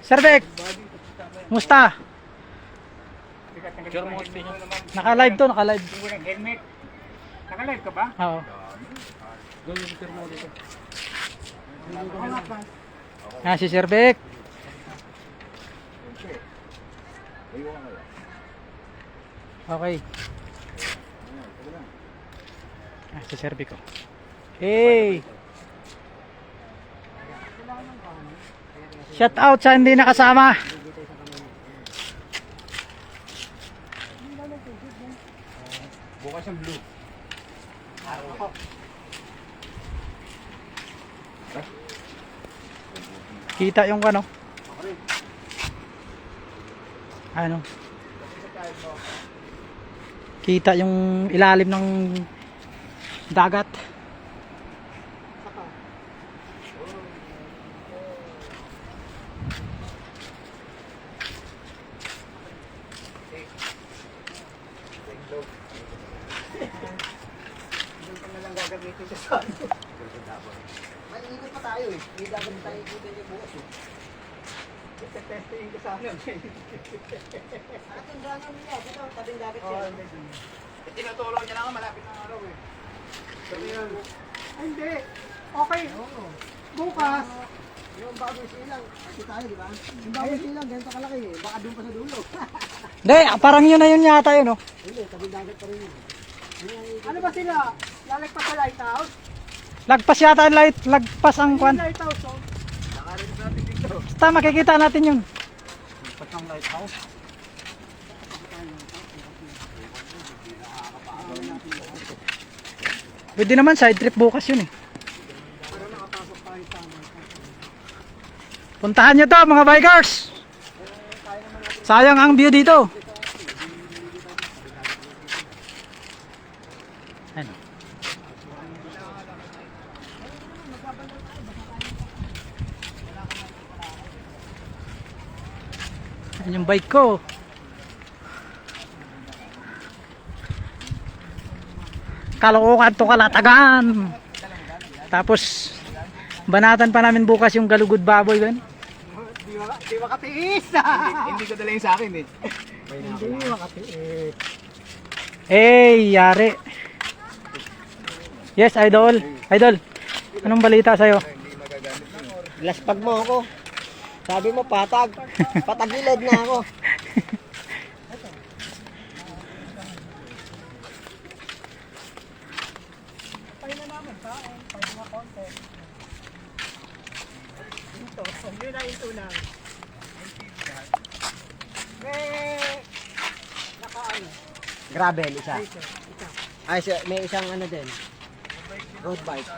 Sir Beck, musta? Naka-live to, naka-live. Helmet. Naka-live ka ba? Oo. Si Sir Beck. Okay. Si Sir Beck ko. Hey! Shout out sa hindi nakasama. Bukas ang blue. Kita yung ano? Ano? Kita yung ilalim ng dagat. Malilikot pa tayo eh. Hindi dapat tayo ikutin yung bukas eh. Testing ko sa ano. Ating gano'n niya. Dito, tabing dagat siya. Tinutulong niya lang malapit ng araw eh. Sabi yan. Ay, hindi. Okay. Bukas. Yung bagong silang. Kasi tayo, di ba? Yung bagong silang, ganito kalaki eh. Baka doon pa sa dulo. Hindi, parang yun na yun yata yun, no? Hindi, tabing dagat pa rin yun. Ano ba sila? Lalagpas sa lighthouse? Lagpas yata ang light, lagpas ang kwan. Lighthouse, oh. Nakarinig natin dito. Basta makikita natin yun. Patang lighthouse. Pwede naman side trip bukas yun eh. Puntahan nyo to mga bikers. Sayang ang view dito. Ano? Yan yung bike ko. Kalokohan to Kalatagan. Tapos banatan pa namin bukas yung Galugod Baboy gan. Di makatiis. Hindi ko dala yung sa akin eh. Hindi makatiis. Eh, yari. Yes, idol. Idol. Anong balita sa'yo? Laspag mo ako. Sabi mo patag. Patagilid na ako. Yun na yung tunang. Naka-ano? Gravel, isa. Ay, may isang ano din. Road bike.